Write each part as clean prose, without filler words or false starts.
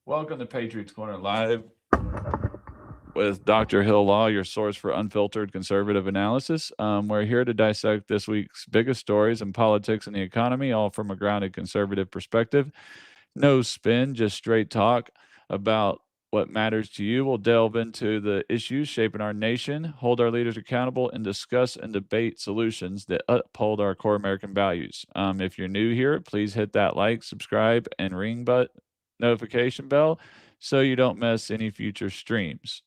Welcome to Patriots Corner Live with Dr. Hill Law, your source for unfiltered conservative analysis. We're here to dissect this week's biggest stories in politics and the economy, all from a grounded conservative perspective. No spin, just straight talk about what matters to you. We'll delve into the issues shaping our nation, hold our leaders accountable, and discuss and debate solutions that uphold our core American values. If you're new here, please hit that like, subscribe, and ring notification bell so you don't miss any future streams.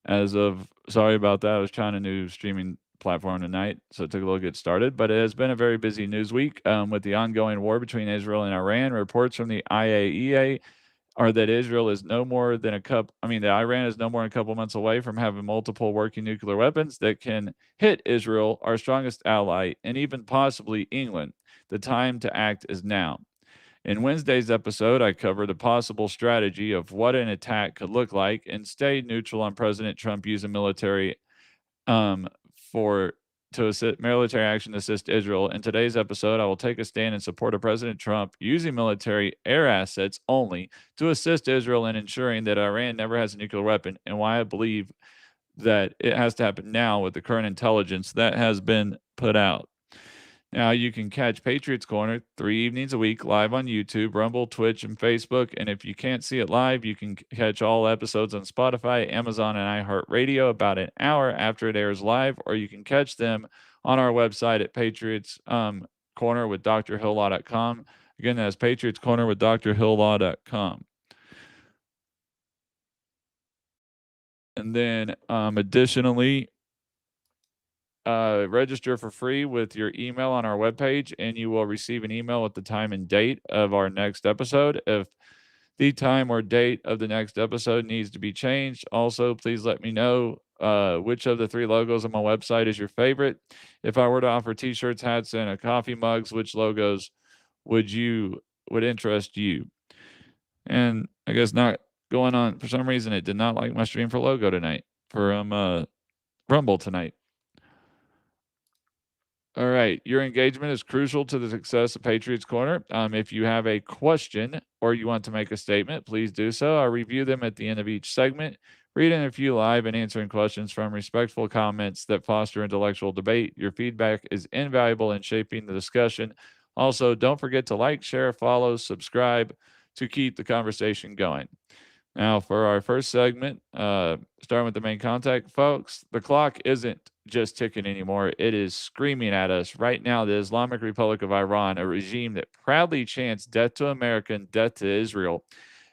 Sorry about that, I was trying a new streaming platform tonight, so it took a little to get started. But it has been a very busy news week with the ongoing war between Israel and Iran. Reports from the IAEA are that Israel is no more than the Iran is no more than a couple months away from having multiple working nuclear weapons that can hit Israel, our strongest ally, and even possibly England. The time to act is now. In Wednesday's episode, I covered a possible strategy of what an attack could look like and stayed neutral on President Trump using military for to assist military action to assist Israel. In today's episode, I will take a stand in support of President Trump using military air assets only to assist Israel in ensuring that Iran never has a nuclear weapon, and why I believe that it has to happen now with the current intelligence that has been put out. Now, you can catch Patriots Corner 3 evenings a week live on YouTube, Rumble, Twitch, and Facebook. And if you can't see it live, you can catch all episodes on Spotify, Amazon, and iHeartRadio about an hour after it airs live, or you can catch them on our website at Patriots Corner with drhilllaw.com. Again, that's Patriots Corner with drhilllaw.com. And then additionally, register for free with your email on our webpage, and you will receive an email with the time and date of our next episode. If the time or date of the next episode needs to be changed, also please let me know which of the 3 logos on my website is your favorite. If I were to offer t-shirts, hats, and coffee mugs, which logos would interest you? And I guess not going on, for some reason it did not like my stream for logo tonight, for Rumble tonight. All right. Your engagement is crucial to the success of Patriots Corner. If you have a question or you want to make a statement, please do so. I'll review them at the end of each segment, reading a few live and answering questions from respectful comments that foster intellectual debate. Your feedback is invaluable in shaping the discussion. Also, don't forget to like, share, follow, subscribe to keep the conversation going. Now, for our first segment, starting with the main contact, folks, the clock isn't just ticking anymore. It is screaming at us. Right now, the Islamic Republic of Iran, a regime that proudly chants death to America and death to Israel,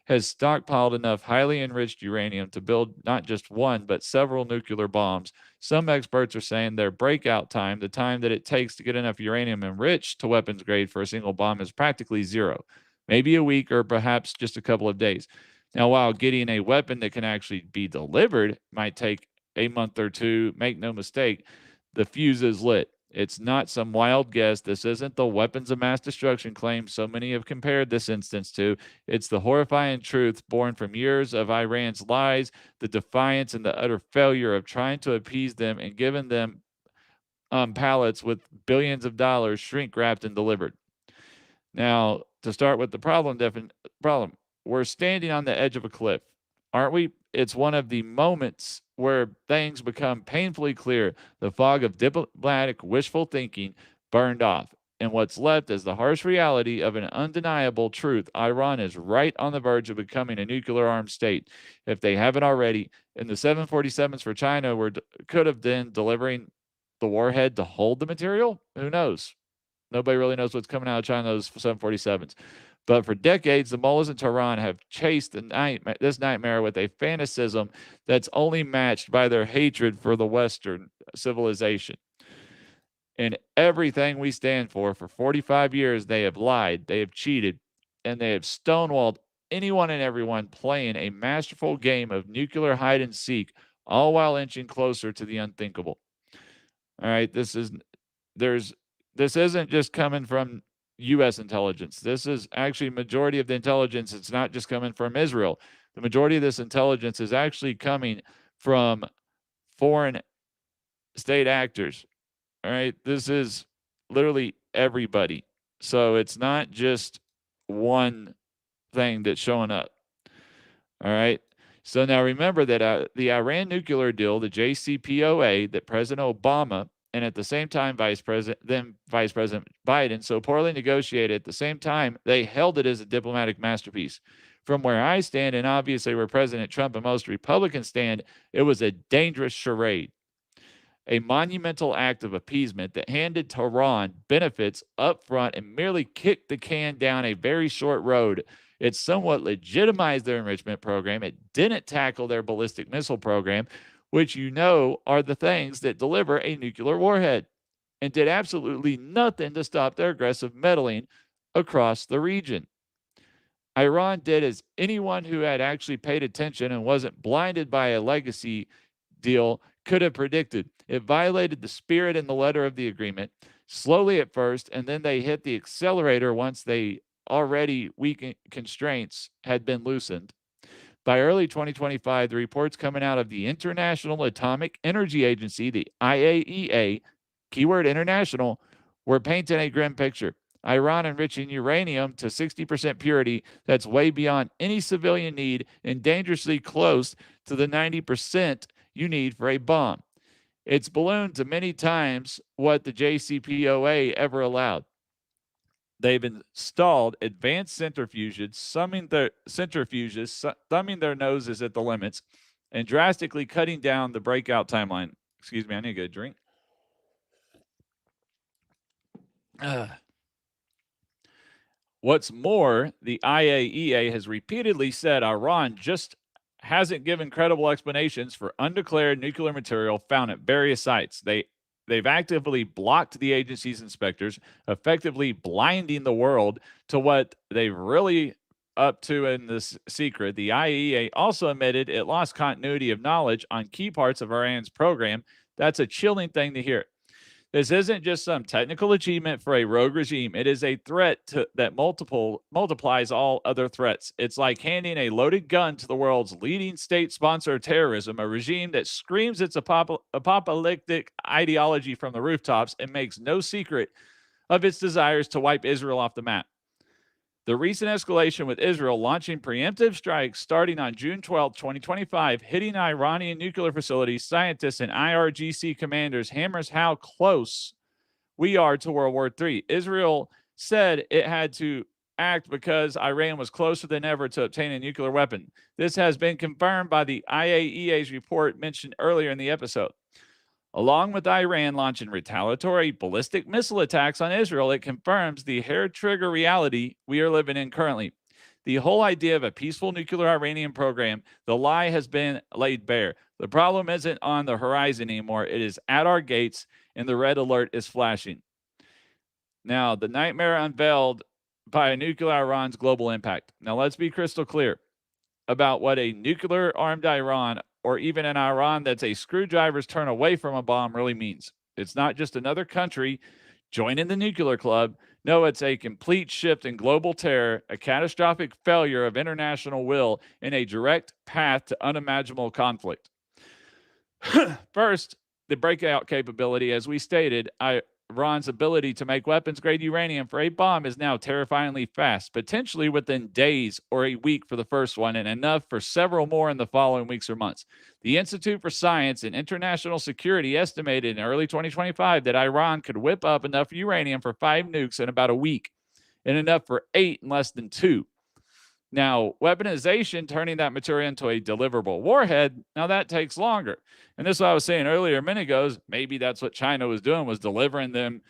has stockpiled enough highly enriched uranium to build not just one, but several nuclear bombs. Some experts are saying their breakout time, the time that it takes to get enough uranium enriched to weapons grade for a single bomb, is practically zero. Maybe a week or perhaps just a couple of days. Now, while getting a weapon that can actually be delivered might take a month or two, make no mistake, the fuse is lit. It's not some wild guess. This isn't the weapons of mass destruction claim so many have compared this instance to. It's the horrifying truth born from years of Iran's lies, the defiance and the utter failure of trying to appease them and giving them pallets with billions of dollars shrink wrapped and delivered. Now, to start with the problem, we're standing on the edge of a cliff, aren't we? It's one of the moments where things become painfully clear. The fog of diplomatic wishful thinking burned off, and what's left is the harsh reality of an undeniable truth. Iran is right on the verge of becoming a nuclear-armed state, if they haven't already. And the 747s for China could have been delivering the warhead to hold the material. Who knows? Nobody really knows what's coming out of China, those 747s. But for decades, the mullahs in Tehran have chased this nightmare with a fanaticism that's only matched by their hatred for the Western civilization. In everything we stand for 45 years, they have lied, they have cheated, and they have stonewalled anyone and everyone playing a masterful game of nuclear hide and seek, all while inching closer to the unthinkable. All right, this isn't just coming from U.S. intelligence. This is actually majority of the intelligence. It's not just coming from Israel. The majority of this intelligence is actually coming from foreign state actors. All right. This is literally everybody. So it's not just one thing that's showing up. All right. So now remember that the Iran nuclear deal, the JCPOA, that President Obama and at the same time Vice President Biden so poorly negotiated, at the same time they held it as a diplomatic masterpiece. From where I stand, and obviously where President Trump and most Republicans stand, it was a dangerous charade, a monumental act of appeasement that handed Tehran benefits up front and merely kicked the can down a very short road. It somewhat legitimized their enrichment program. It didn't tackle their ballistic missile program, which you know are the things that deliver a nuclear warhead, and did absolutely nothing to stop their aggressive meddling across the region. Iran did as anyone who had actually paid attention and wasn't blinded by a legacy deal could have predicted. It violated the spirit and the letter of the agreement, slowly at first, and then they hit the accelerator once they already weak constraints had been loosened. By early 2025, the reports coming out of the International Atomic Energy Agency, the IAEA, keyword international, were painting a grim picture. Iran enriching uranium to 60% purity that's way beyond any civilian need and dangerously close to the 90% you need for a bomb. It's ballooned to many times what the JCPOA ever allowed. They've installed advanced centrifuges, thumbing their noses at the limits, and drastically cutting down the breakout timeline. Excuse me, I need to get a drink. What's more, the IAEA has repeatedly said Iran just hasn't given credible explanations for undeclared nuclear material found at various sites. They've actively blocked the agency's inspectors, effectively blinding the world to what they've really up to in this secret. The IAEA also admitted it lost continuity of knowledge on key parts of Iran's program. That's a chilling thing to hear. This isn't just some technical achievement for a rogue regime. It is a threat that multiplies all other threats. It's like handing a loaded gun to the world's leading state sponsor of terrorism, a regime that screams its apocalyptic ideology from the rooftops and makes no secret of its desires to wipe Israel off the map. The recent escalation with Israel launching preemptive strikes starting on June 12, 2025, hitting Iranian nuclear facilities, scientists, and IRGC commanders hammers how close we are to World War III. Israel said it had to act because Iran was closer than ever to obtain a nuclear weapon. This has been confirmed by the IAEA's report mentioned earlier in the episode. Along with Iran launching retaliatory ballistic missile attacks on Israel, it confirms the hair trigger reality we are living in currently. The whole idea of a peaceful nuclear Iranian program, the lie has been laid bare. The problem isn't on the horizon anymore. It is at our gates, and the red alert is flashing. Now, the nightmare unveiled by a nuclear Iran's global impact. Now, let's be crystal clear about what a nuclear-armed Iran, or even an Iran that's a screwdriver's turn away from a bomb, really means. It's not just another country joining the nuclear club. No, it's a complete shift in global terror, a catastrophic failure of international will, and a direct path to unimaginable conflict. First, the breakout capability. As we stated, Iran's ability to make weapons-grade uranium for a bomb is now terrifyingly fast, potentially within days or a week for the first one, and enough for several more in the following weeks or months. The Institute for Science and International Security estimated in early 2025 that Iran could whip up enough uranium for 5 nukes in about a week, and enough for 8 in less than 2. Now, weaponization, turning that material into a deliverable warhead, now that takes longer. And this is what I was saying earlier a minute ago, is maybe that's what China was doing, was delivering them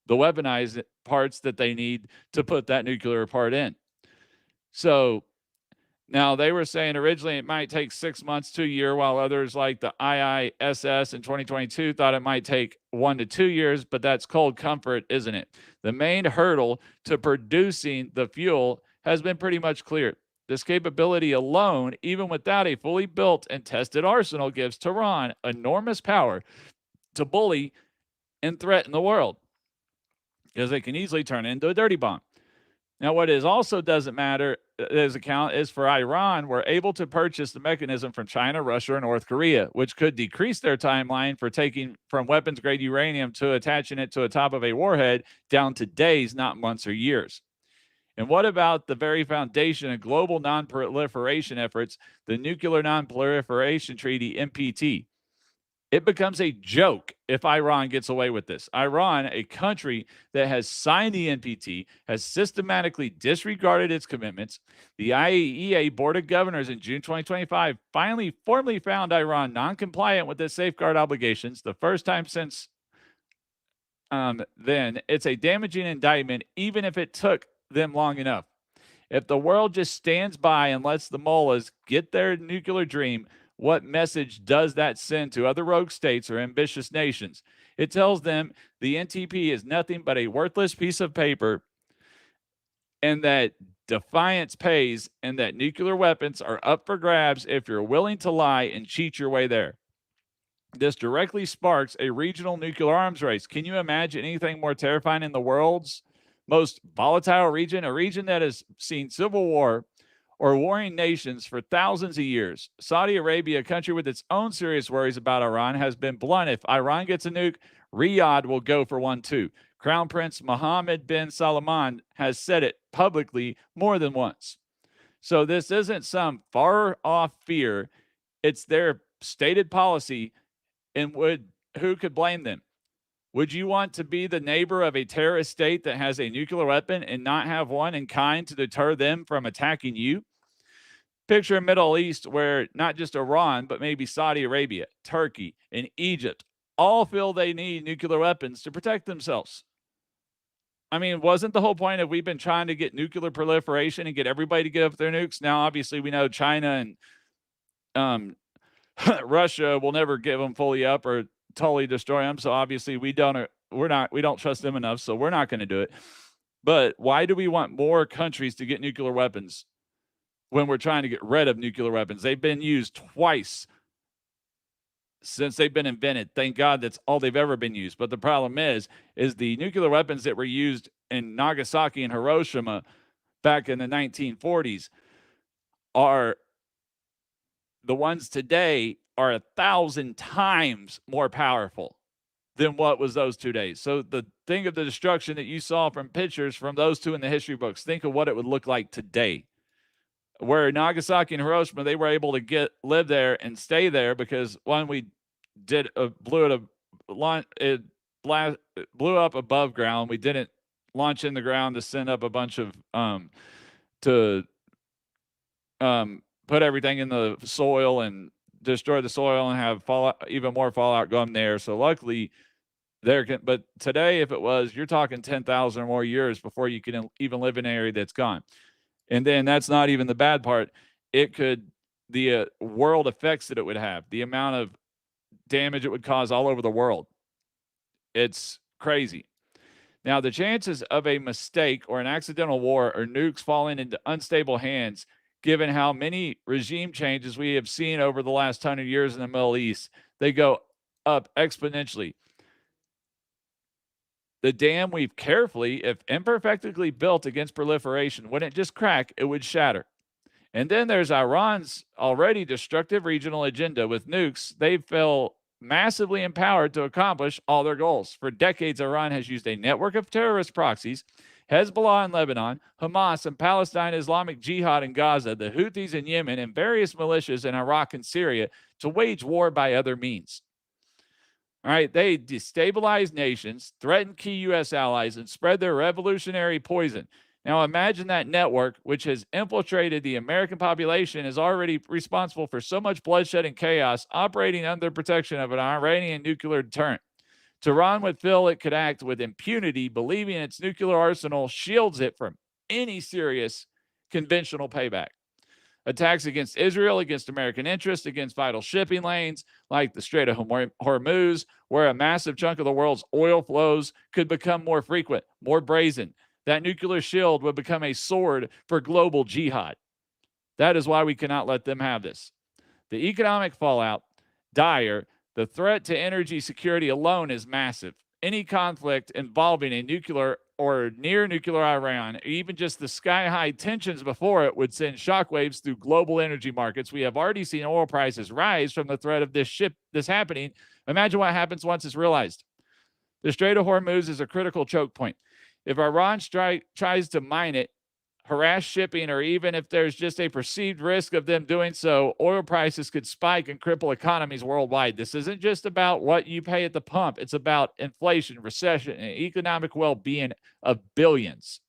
the weaponized parts that they need to put that nuclear part in. So now they were saying originally it might take 6 months to a year, while others like the IISS in 2022 thought it might take 1 to 2 years, but that's cold comfort, isn't it? The main hurdle to producing the fuel has been pretty much cleared. This capability alone, even without a fully built and tested arsenal, gives Tehran enormous power to bully and threaten the world, because it can easily turn into a dirty bomb. Now, what is also doesn't matter as account is for Iran, we're able to purchase the mechanism from China, Russia, and North Korea, which could decrease their timeline for taking from weapons-grade uranium to attaching it to the top of a warhead down to days, not months or years. And what about the very foundation of global nonproliferation efforts, the Nuclear Nonproliferation Treaty, NPT? It becomes a joke if Iran gets away with this. Iran, a country that has signed the NPT, has systematically disregarded its commitments. The IAEA Board of Governors in June 2025 finally formally found Iran non-compliant with its safeguard obligations, the first time since then. It's a damaging indictment, even if it took them long enough. If the world just stands by and lets the mullahs get their nuclear dream, what message does that send to other rogue states or ambitious nations? It tells them the NTP is nothing but a worthless piece of paper, and that defiance pays, and that nuclear weapons are up for grabs if you're willing to lie and cheat your way there. This directly sparks a regional nuclear arms race. Can you imagine anything more terrifying in the world's most volatile region, a region that has seen civil war or warring nations for thousands of years? Saudi Arabia, a country with its own serious worries about Iran, has been blunt. If Iran gets a nuke, Riyadh will go for one too. Crown Prince Mohammed bin Salman has said it publicly more than once. So this isn't some far off fear. It's their stated policy. And who could blame them? Would you want to be the neighbor of a terrorist state that has a nuclear weapon and not have one in kind to deter them from attacking you? Picture a Middle East where not just Iran, but maybe Saudi Arabia, Turkey, and Egypt all feel they need nuclear weapons to protect themselves. I mean, wasn't the whole point of we've been trying to get nuclear proliferation and get everybody to give up their nukes? Now, obviously, we know China and Russia will never give them fully up or totally destroy them. So obviously we don't trust them enough. So we're not going to do it. But why do we want more countries to get nuclear weapons when we're trying to get rid of nuclear weapons? They've been used twice since they've been invented. Thank God that's all they've ever been used. But the problem is the nuclear weapons that were used in Nagasaki and Hiroshima back in the 1940s are the ones today are 1,000 times more powerful than what was those 2 days. So think of the destruction that you saw from pictures from those two in the history books. Think of what it would look like today. Where Nagasaki and Hiroshima, they were able to live there and stay there because one, we did blew up above ground. We didn't launch in the ground to send up a bunch of put everything in the soil and destroy the soil and have even more fallout going there. So luckily but today, if it was, you're talking 10,000 or more years before you can even live in an area that's gone. And then that's not even the bad part. The world effects that it would have, the amount of damage it would cause all over the world. It's crazy. Now, the chances of a mistake or an accidental war or nukes falling into unstable hands, given how many regime changes we have seen over the last 100 years in the Middle East, they go up exponentially. The dam we've carefully, if imperfectly built against proliferation, wouldn't just crack, it would shatter. And then there's Iran's already destructive regional agenda with nukes. They feel massively empowered to accomplish all their goals. For decades, Iran has used a network of terrorist proxies, Hezbollah in Lebanon, Hamas and Palestine Islamic Jihad in Gaza, the Houthis in Yemen, and various militias in Iraq and Syria to wage war by other means. All right, they destabilize nations, threaten key U.S. allies, and spread their revolutionary poison. Now imagine that network, which has infiltrated the American population, is already responsible for so much bloodshed and chaos, operating under protection of an Iranian nuclear deterrent. Tehran would feel it could act with impunity, believing its nuclear arsenal shields it from any serious conventional payback. Attacks against Israel, against American interests, against vital shipping lanes like the Strait of Hormuz, where a massive chunk of the world's oil flows, could become more frequent, more brazen. That nuclear shield would become a sword for global jihad. That is why we cannot let them have this. The economic fallout, dire. The threat to energy security alone is massive. Any conflict involving a nuclear or near nuclear Iran, or even just the sky-high tensions before it, would send shockwaves through global energy markets. We have already seen oil prices rise from the threat of this happening. Imagine what happens once it's realized. The Strait of Hormuz is a critical choke point. If Iran tries to mine it, harass shipping, or even if there's just a perceived risk of them doing so, oil prices could spike and cripple economies worldwide. This isn't just about what you pay at the pump. It's about inflation, recession, and economic well-being of billions.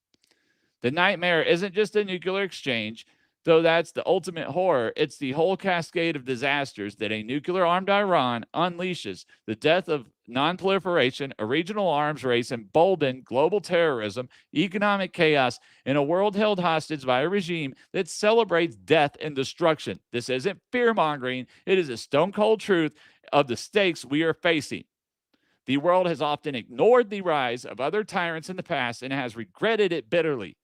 The nightmare isn't just a nuclear exchange, though that's the ultimate horror. It's the whole cascade of disasters that a nuclear-armed Iran unleashes: the death of non-proliferation, a regional arms race, emboldened global terrorism, economic chaos, and a world held hostage by a regime that celebrates death and destruction. This isn't fear-mongering. It is a stone-cold truth of the stakes we are facing. The world has often ignored the rise of other tyrants in the past and has regretted it bitterly.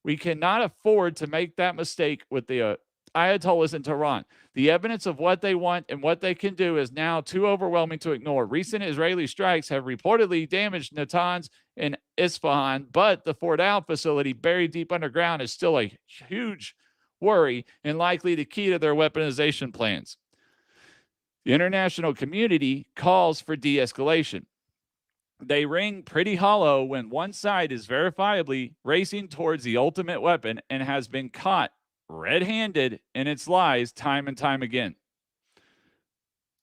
We cannot afford to make that mistake with the Ayatollahs in Tehran. The evidence of what they want and what they can do is now too overwhelming to ignore. Recent Israeli strikes have reportedly damaged Natanz and Isfahan, but the Fordow facility buried deep underground is still a huge worry and likely the key to their weaponization plans. The international community calls for de-escalation. They ring pretty hollow when one side is verifiably racing towards the ultimate weapon and has been caught red-handed in its lies time and time again.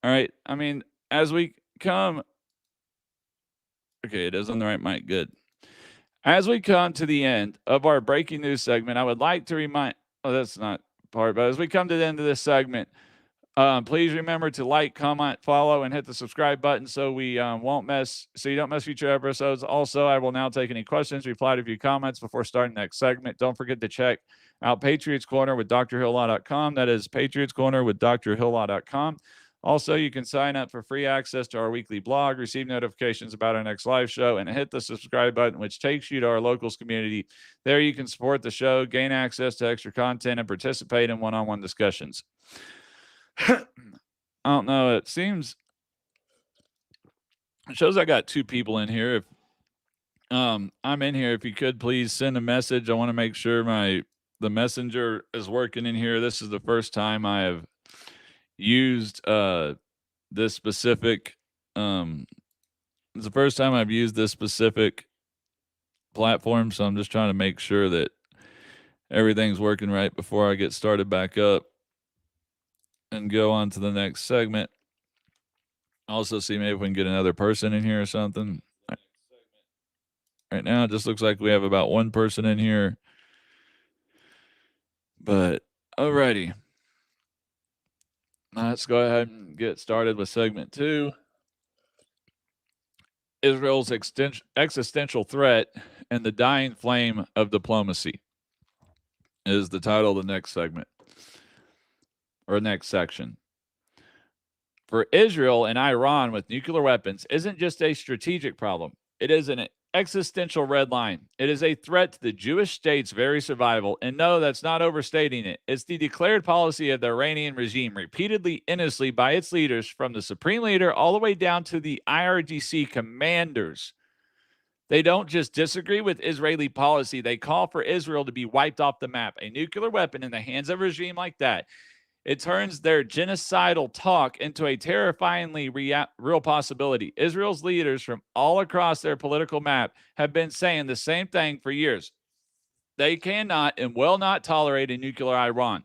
All right. I mean, as we come... Okay, it is on the right mic. Good. As we come to the end of our breaking news segment, I would like to remind... Oh, that's not part, but as we come to the end of this segment, please remember to like, comment, follow, and hit the subscribe button so we won't miss, so you don't miss future episodes. Also, I will now take any questions, reply to a few comments before starting the next segment. Don't forget to check out Patriots Corner with drhillaw.com. That is Patriots Corner with drhillaw.com. Also, you can sign up for free access to our weekly blog, receive notifications about our next live show, and hit the subscribe button, which takes you to our locals community. There you can support the show, gain access to extra content, and participate in one-on-one discussions. I don't know. It seems it shows I got two people in here. If I'm in here, if you could please send a message. I want to make sure the messenger is working in here. This is the first time I have used this specific it's the first time I've used this specific platform, so I'm just trying to make sure that everything's working right before I get started back up and go on to the next segment. Also, see maybe if we can get another person in here or something. Right now, it just looks like we have about one person in here. But, alrighty. Let's go ahead and get started with segment 2. Israel's existential threat and the dying flame of diplomacy is the title of the next segment. Or next section. For Israel and Iran with nuclear weapons isn't just a strategic problem. It is an existential red line. It is a threat to the Jewish state's very survival. And no, that's not overstating it. It's the declared policy of the Iranian regime, repeatedly endlessly by its leaders, from the supreme leader all the way down to the IRGC commanders. They don't just disagree with Israeli policy. They call for Israel to be wiped off the map. A nuclear weapon in the hands of a regime like that, it turns their genocidal talk into a terrifyingly real possibility. Israel's leaders from all across their political map have been saying the same thing for years. They cannot and will not tolerate a nuclear Iran.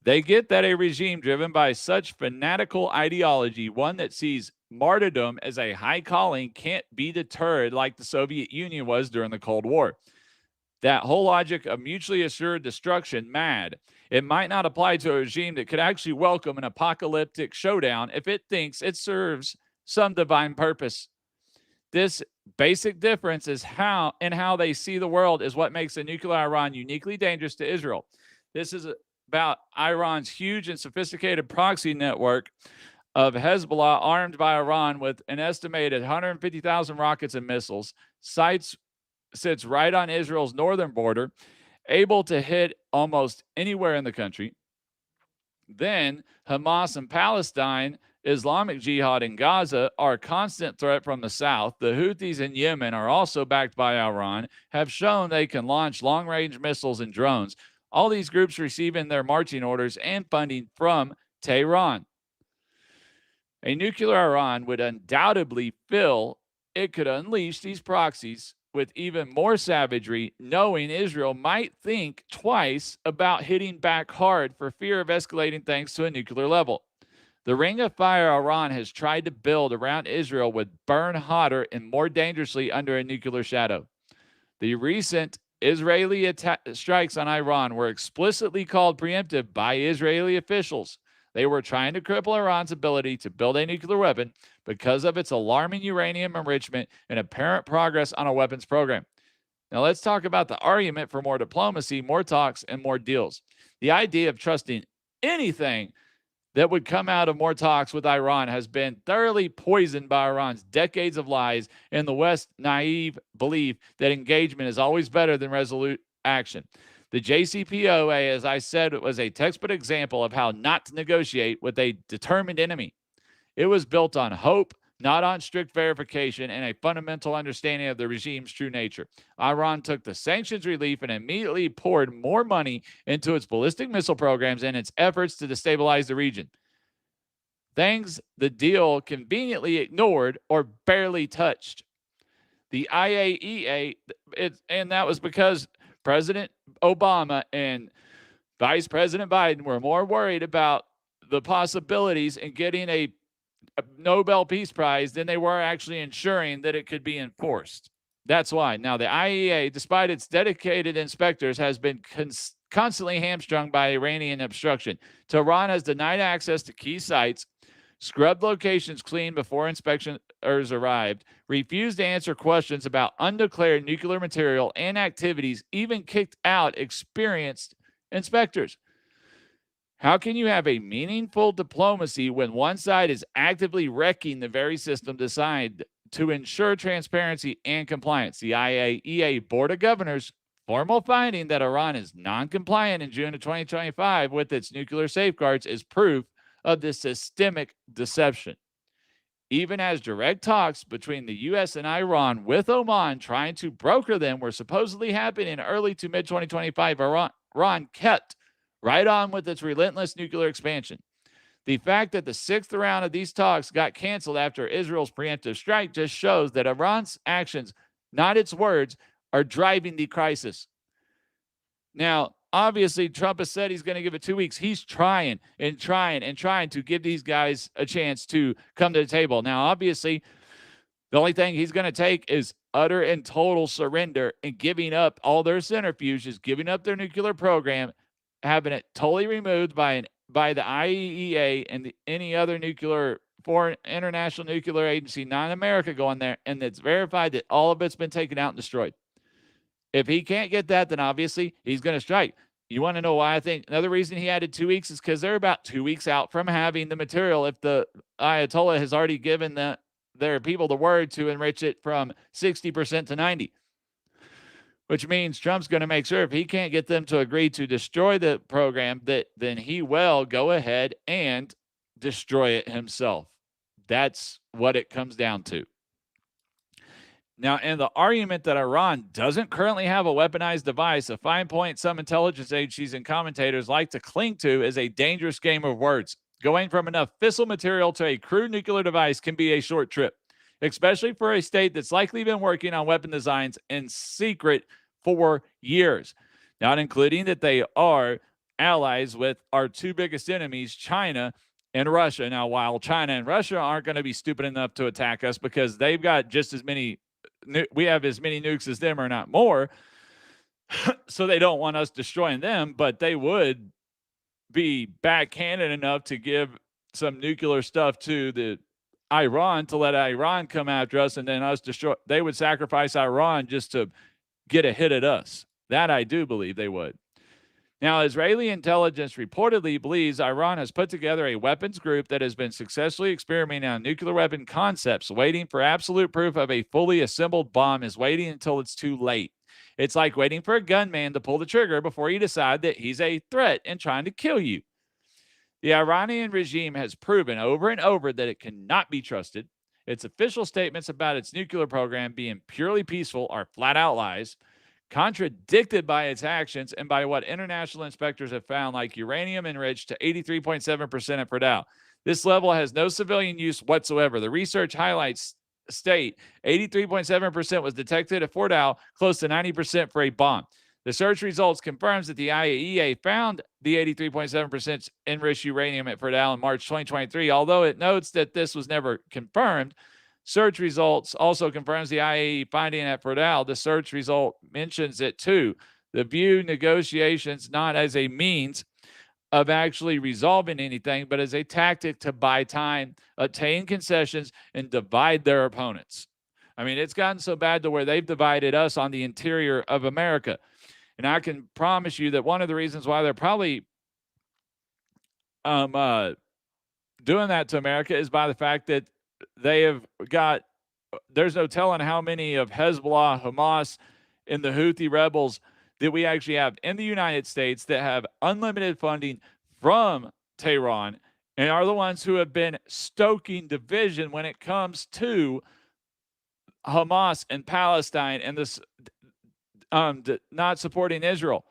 They get that a regime driven by such fanatical ideology, one that sees martyrdom as a high calling, can't be deterred like the Soviet Union was during the Cold War. That whole logic of mutually assured destruction, mad. It might not apply to a regime that could actually welcome an apocalyptic showdown if it thinks it serves some divine purpose. This basic difference is how they see the world is what makes a nuclear Iran uniquely dangerous to Israel. This is about Iran's huge and sophisticated proxy network of Hezbollah, armed by Iran with an estimated 150,000 rockets and missiles, sits right on Israel's northern border, able to hit almost anywhere in the country. Then Hamas in Palestine, Islamic Jihad in Gaza are a constant threat from the south. The Houthis in Yemen are also backed by Iran, have shown they can launch long-range missiles and drones. All these groups receiving their marching orders and funding from Tehran. A nuclear Iran would undoubtedly feel it could unleash these proxies with even more savagery, knowing Israel might think twice about hitting back hard for fear of escalating things to a nuclear level. The ring of fire Iran has tried to build around Israel would burn hotter and more dangerously under a nuclear shadow. The recent Israeli strikes on Iran were explicitly called preemptive by Israeli officials. They were trying to cripple Iran's ability to build a nuclear weapon because of its alarming uranium enrichment and apparent progress on a weapons program. Now, let's talk about the argument for more diplomacy, more talks, and more deals. The idea of trusting anything that would come out of more talks with Iran has been thoroughly poisoned by Iran's decades of lies and the West's naive belief that engagement is always better than resolute action. The JCPOA, as I said, was a textbook example of how not to negotiate with a determined enemy. It was built on hope, not on strict verification, and a fundamental understanding of the regime's true nature. Iran took the sanctions relief and immediately poured more money into its ballistic missile programs and its efforts to destabilize the region. Things the deal conveniently ignored or barely touched. The IAEA, and that was because President Obama and Vice President Biden were more worried about the possibilities in getting a Nobel Peace Prize than they were actually ensuring that it could be enforced. That's why. Now, the IAEA, despite its dedicated inspectors, has been constantly hamstrung by Iranian obstruction. Tehran has denied access to key sites, scrubbed locations clean before inspectors arrived, refused to answer questions about undeclared nuclear material and activities, even kicked out experienced inspectors. How can you have a meaningful diplomacy when one side is actively wrecking the very system designed to ensure transparency and compliance? The IAEA Board of Governors' formal finding that Iran is non-compliant in June of 2025 with its nuclear safeguards is proof of this systemic deception. Even as direct talks between the U.S. and Iran with Oman trying to broker them were supposedly happening in early to mid-2025, Iran kept right on with its relentless nuclear expansion. The fact that the sixth round of these talks got canceled after Israel's preemptive strike just shows that Iran's actions, not its words, are driving the crisis. Now, obviously, Trump has said he's going to give it 2 weeks. He's trying to give these guys a chance to come to the table. Now, obviously, the only thing he's going to take is utter and total surrender and giving up all their centrifuges, giving up their nuclear program, having it totally removed by the IAEA and any other foreign international nuclear agency, not America, going there, and it's verified that all of it's been taken out and destroyed. If he can't get that, then obviously he's going to strike. You want to know why I think another reason he added 2 weeks is because they're about 2 weeks out from having the material if the Ayatollah has already given their people the word to enrich it from 60% to 90%. Which means Trump's going to make sure if he can't get them to agree to destroy the program, then he will go ahead and destroy it himself. That's what it comes down to. Now, in the argument that Iran doesn't currently have a weaponized device, a fine point some intelligence agencies and commentators like to cling to is a dangerous game of words. Going from enough fissile material to a crude nuclear device can be a short trip, especially for a state that's likely been working on weapon designs in secret for years, not including that they are allies with our two biggest enemies, China and Russia. Now, while China and Russia aren't going to be stupid enough to attack us because they've got just as many, we have as many nukes as them or not more, so they don't want us destroying them, but they would be backhanded enough to give some nuclear stuff to the Iran to let Iran come after us and then us destroy. They would sacrifice Iran just to get a hit at us. That I do believe they would. Now, Israeli intelligence reportedly believes Iran has put together a weapons group that has been successfully experimenting on nuclear weapon concepts. Waiting for absolute proof of a fully assembled bomb is waiting until it's too late. It's like waiting for a gunman to pull the trigger before you decide that he's a threat and trying to kill you. The Iranian regime has proven over and over that it cannot be trusted. Its official statements about its nuclear program being purely peaceful are flat-out lies, contradicted by its actions and by what international inspectors have found, like uranium enriched to 83.7% at Fordow. This level has no civilian use whatsoever. The research highlights state. 83.7% was detected at Fort Al, close to 90% for a bomb. The search results confirms that the IAEA found the 83.7% enriched uranium at Fort Al in March 2023, although it notes that this was never confirmed. Search results also confirms the IAEA finding at Fort Al. The search result mentions it too. The view negotiations not as a means of actually resolving anything, but as a tactic to buy time, obtain concessions, and divide their opponents. I mean, it's gotten so bad to where they've divided us on the interior of America. And I can promise you that one of the reasons why they're probably doing that to America is by the fact that they have got, there's no telling how many of Hezbollah, Hamas, and the Houthi rebels that we actually have in the United States that have unlimited funding from Tehran and are the ones who have been stoking division when it comes to Hamas and Palestine and this not supporting Israel.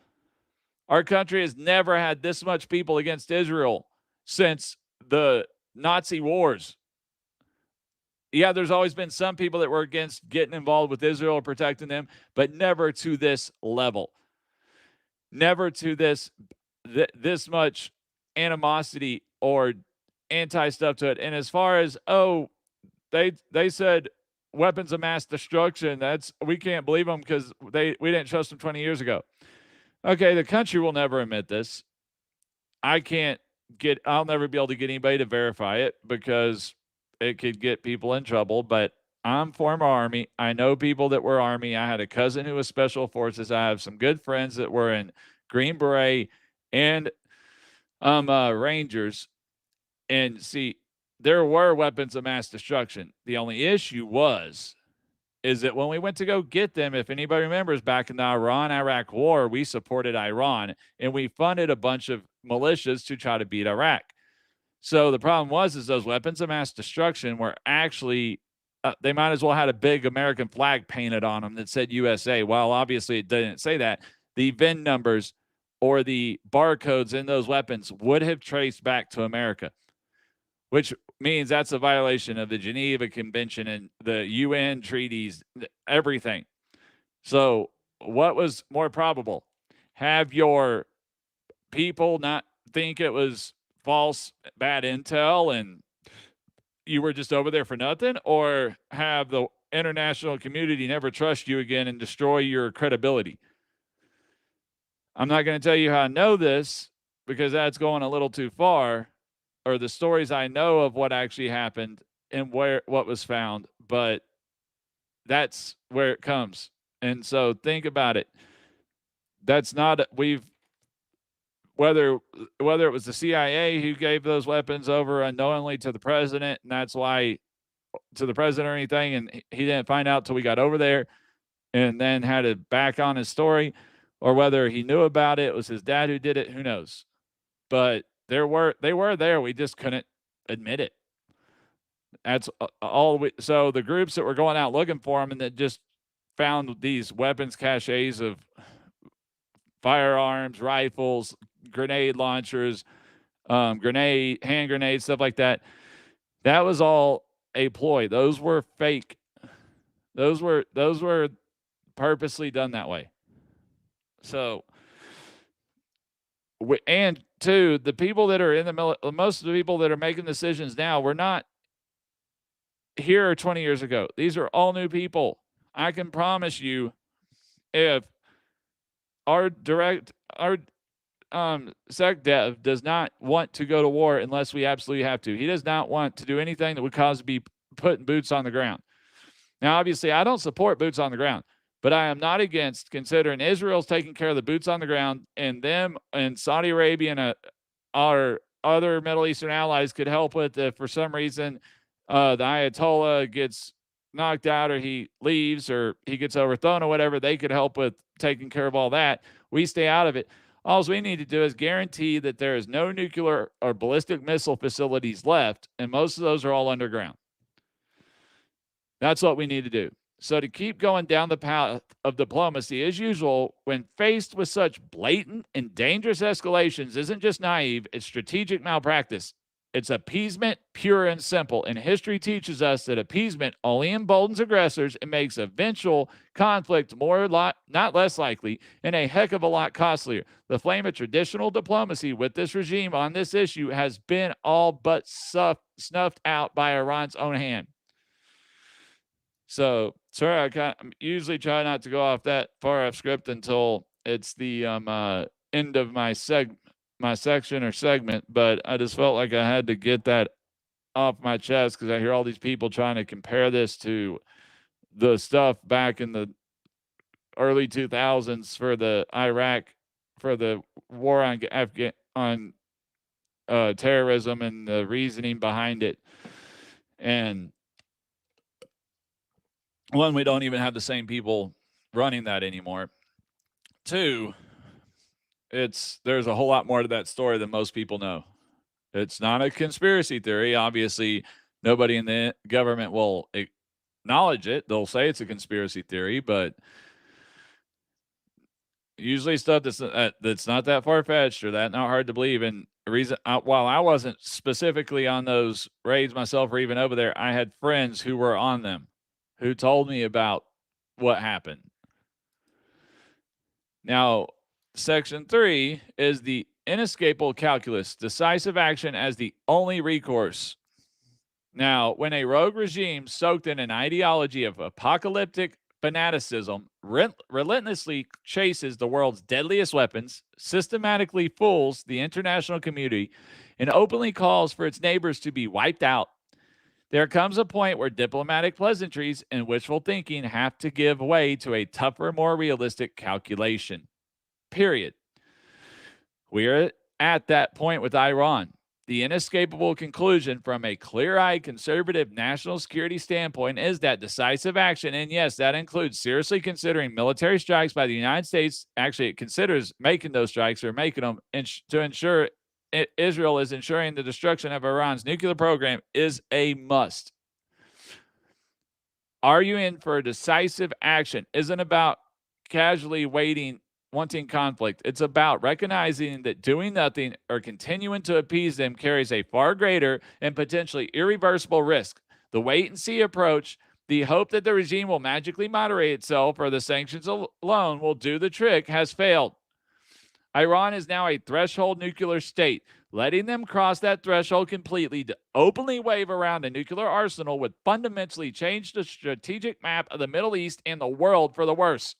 Our country has never had this much people against Israel since the Nazi wars. Yeah, there's always been some people that were against getting involved with Israel or protecting them, but never to this level. Never to this much animosity or anti-stuff to it. And as far as, they said weapons of mass destruction, we can't believe them because we didn't trust them 20 years ago. Okay, the country will never admit this. I'll never be able to get anybody to verify it because it could get people in trouble, but I'm former Army. I know people that were Army. I had a cousin who was Special Forces. I have some good friends that were in Green Beret and Rangers. And see, there were weapons of mass destruction. The only issue is that when we went to go get them, if anybody remembers back in the Iran-Iraq war, we supported Iran and we funded a bunch of militias to try to beat Iraq. So the problem was those weapons of mass destruction were actually, they might as well had a big American flag painted on them that said USA. While obviously it didn't say that, the VIN numbers or the barcodes in those weapons would have traced back to America, which means that's a violation of the Geneva Convention and the UN treaties, everything. So what was more probable? Have your people not think it was false, bad intel and you were just over there for nothing, or have the international community never trust you again and destroy your credibility? I'm not going to tell you how I know this because that's going a little too far, or the stories I know of what actually happened and what was found, but that's where it comes. And so think about it. That's not, whether it was the CIA who gave those weapons over unknowingly to the president, and that's why to the president or anything, and he didn't find out till we got over there and then had to back on his story, or whether he knew about it, it was his dad who did it, who knows. But they were there. We just couldn't admit it. That's all. So the groups that were going out looking for them and that just found these weapons caches of firearms, rifles, grenade launchers, hand grenades, stuff like that. That was all a ploy. Those were fake. Those were purposely done that way. So, and two, the people that are in the military, most of the people that are making decisions now were not here 20 years ago. These are all new people. I can promise you, if our Sec Dev does not want to go to war unless we absolutely have to. He does not want to do anything that would cause to be putting boots on the ground. Now, obviously, I don't support boots on the ground, but I am not against considering Israel's taking care of the boots on the ground, and them and Saudi Arabia and our other Middle Eastern allies could help with if for some reason the Ayatollah gets knocked out or he leaves or he gets overthrown or whatever. They could help with taking care of all that. We stay out of it. All we need to do is guarantee that there is no nuclear or ballistic missile facilities left, and most of those are all underground. That's what we need to do. So to keep going down the path of diplomacy as usual, when faced with such blatant and dangerous escalations, isn't just naive, it's strategic malpractice. It's appeasement, pure and simple. And history teaches us that appeasement only emboldens aggressors and makes eventual conflict not less likely, and a heck of a lot costlier. The flame of traditional diplomacy with this regime on this issue has been all but snuffed out by Iran's own hand. So, sorry, I usually try not to go off that far off script until it's the end of my section or segment, but I just felt like I had to get that off my chest because I hear all these people trying to compare this to the stuff back in the early 2000s for the war on terrorism and the reasoning behind it. And one, we don't even have the same people running that anymore. Two, there's a whole lot more to that story than most people know. It's not a conspiracy theory. Obviously, nobody in the government will acknowledge it. They'll say it's a conspiracy theory, but usually stuff that's not that far-fetched or that not hard to believe. And the reason, while I wasn't specifically on those raids myself or even over there, I had friends who were on them who told me about what happened. Now, Section 3 is the inescapable calculus, decisive action as the only recourse. Now, when a rogue regime soaked in an ideology of apocalyptic fanaticism relentlessly chases the world's deadliest weapons, systematically fools the international community, and openly calls for its neighbors to be wiped out, there comes a point where diplomatic pleasantries and wishful thinking have to give way to a tougher, more realistic calculation. Period. We are at that point with Iran. The inescapable conclusion from a clear-eyed conservative national security standpoint is that decisive action, and yes, that includes seriously considering military strikes by the United States. Actually, it considers making those strikes or making them to ensure Israel is ensuring the destruction of Iran's nuclear program is a must. Arguing for decisive action isn't about casually wanting conflict. It's about recognizing that doing nothing or continuing to appease them carries a far greater and potentially irreversible risk. The wait-and-see approach, the hope that the regime will magically moderate itself or the sanctions alone will do the trick, has failed. Iran is now a threshold nuclear state. Letting them cross that threshold completely to openly wave around a nuclear arsenal would fundamentally change the strategic map of the Middle East and the world for the worse.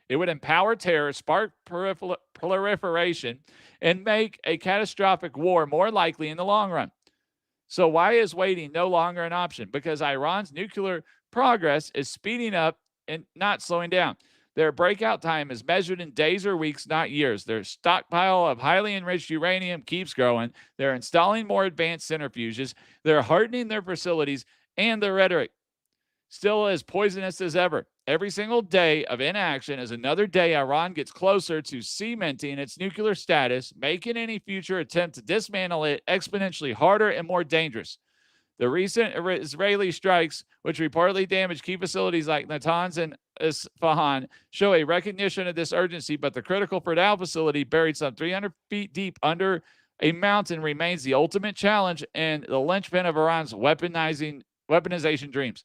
It would empower terror, spark proliferation, and make a catastrophic war more likely in the long run. So why is waiting no longer an option? Because Iran's nuclear progress is speeding up and not slowing down. Their breakout time is measured in days or weeks, not years. Their stockpile of highly enriched uranium keeps growing. They're installing more advanced centrifuges. They're hardening their facilities, and their rhetoric still as poisonous as ever. Every single day of inaction is another day Iran gets closer to cementing its nuclear status, making any future attempt to dismantle it exponentially harder and more dangerous. The recent Israeli strikes, which reportedly damaged key facilities like Natanz and Isfahan, show a recognition of this urgency, but the critical Ferdal facility, buried some 300 feet deep under a mountain, remains the ultimate challenge and the linchpin of Iran's weaponization dreams.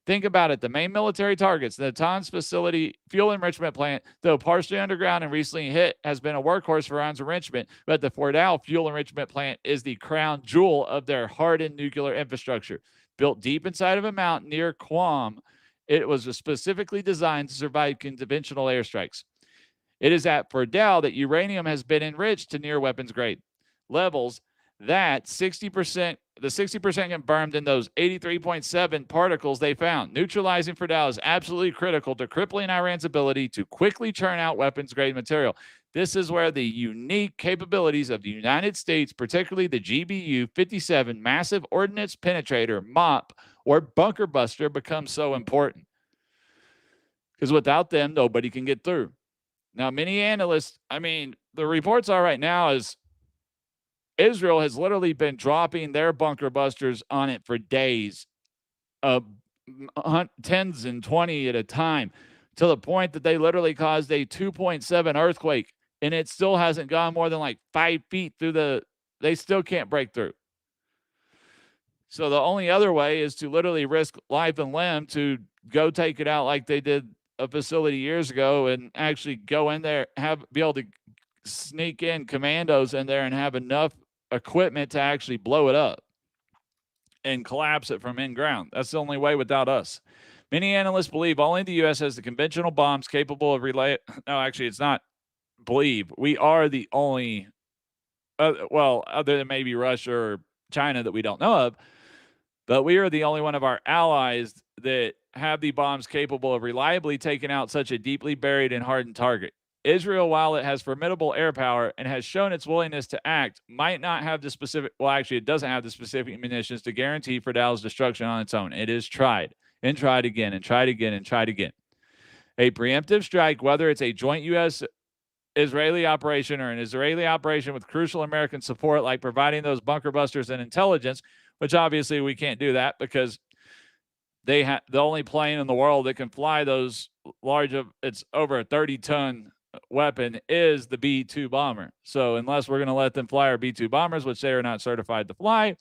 Think about it. The main military targets, the Natanz facility fuel enrichment plant, though partially underground and recently hit, has been a workhorse for Iran's enrichment, but the Ferdal fuel enrichment plant is the crown jewel of their hardened nuclear infrastructure. Built deep inside of a mountain near Qom, it was specifically designed to survive conventional airstrikes. It is at Ferdal that uranium has been enriched to near weapons grade levels that 60% confirmed in those 83.7 particles they found. Neutralizing Ferdal is absolutely critical to crippling Iran's ability to quickly churn out weapons-grade material. This is where the unique capabilities of the United States, particularly the GBU-57 Massive Ordnance Penetrator, MOP, or Bunker Buster, become so important. Because without them, nobody can get through. Now, many analysts, the reports are right now is Israel has literally been dropping their bunker busters on it for days, tens and 20 at a time, to the point that they literally caused a 2.7 earthquake, and it still hasn't gone more than like 5 feet through they still can't break through. So the only other way is to literally risk life and limb to go take it out like they did a facility years ago and actually go in there, be able to sneak in commandos in there and have enough equipment to actually blow it up and collapse it from in ground. That's the only way without us. Many analysts believe only the U.S. has the conventional bombs capable of No, actually, it's not believe. We are the only, other than maybe Russia or China that we don't know of, but we are the only one of our allies that have the bombs capable of reliably taking out such a deeply buried and hardened target. Israel, while it has formidable air power and has shown its willingness to act, might not have the specific, well, actually, it doesn't have the specific munitions to guarantee Fidal's destruction on its own. It is tried and tried again and tried again and tried again. A preemptive strike, whether it's a joint U.S. Israeli operation or an Israeli operation with crucial American support, like providing those bunker busters and intelligence, which obviously we can't do that because they have the only plane in the world that can fly those large of it's over a 30-ton weapon is the B-2 bomber. So unless we're going to let them fly our B-2 bombers, which they are not certified to fly,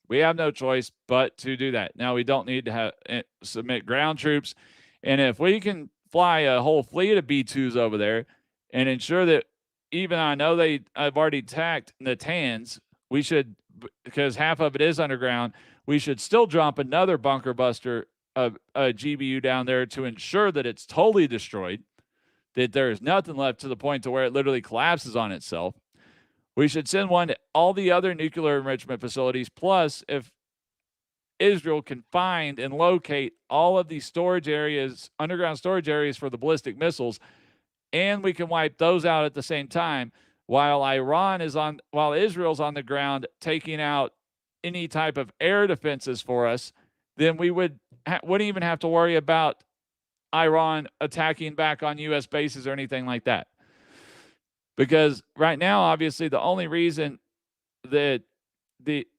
we have no choice but to do that. Now we don't need to submit ground troops, and if we can fly a whole fleet of B-2s over there and ensure that, even I know I've already attacked Natanz, we should, because half of it is underground, we should still drop another bunker buster of a GBU down there to ensure that it's totally destroyed, that there is nothing left to the point to where it literally collapses on itself. We should send one to all the other nuclear enrichment facilities. Plus, if Israel can find and locate all of these storage areas, underground storage areas for the ballistic missiles, and we can wipe those out at the same time, while Israel's on the ground taking out any type of air defenses for us, then we wouldn't even have to worry about Iran attacking back on U.S. bases or anything like that. Because right now, obviously, the only reason that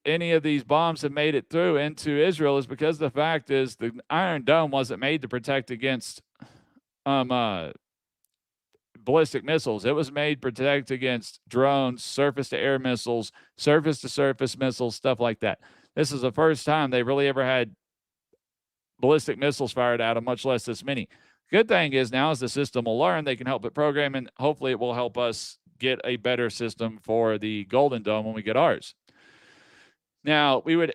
any of these bombs have made it through into Israel is because the fact is the Iron Dome wasn't made to protect against ballistic missiles. It was made to protect against drones, surface-to-air missiles, surface-to-surface missiles, stuff like that. This is the first time they really ever had ballistic missiles fired at them, much less this many. Good thing is now as the system will learn, they can help it program, and hopefully it will help us get a better system for the Golden Dome when we get ours. Now, we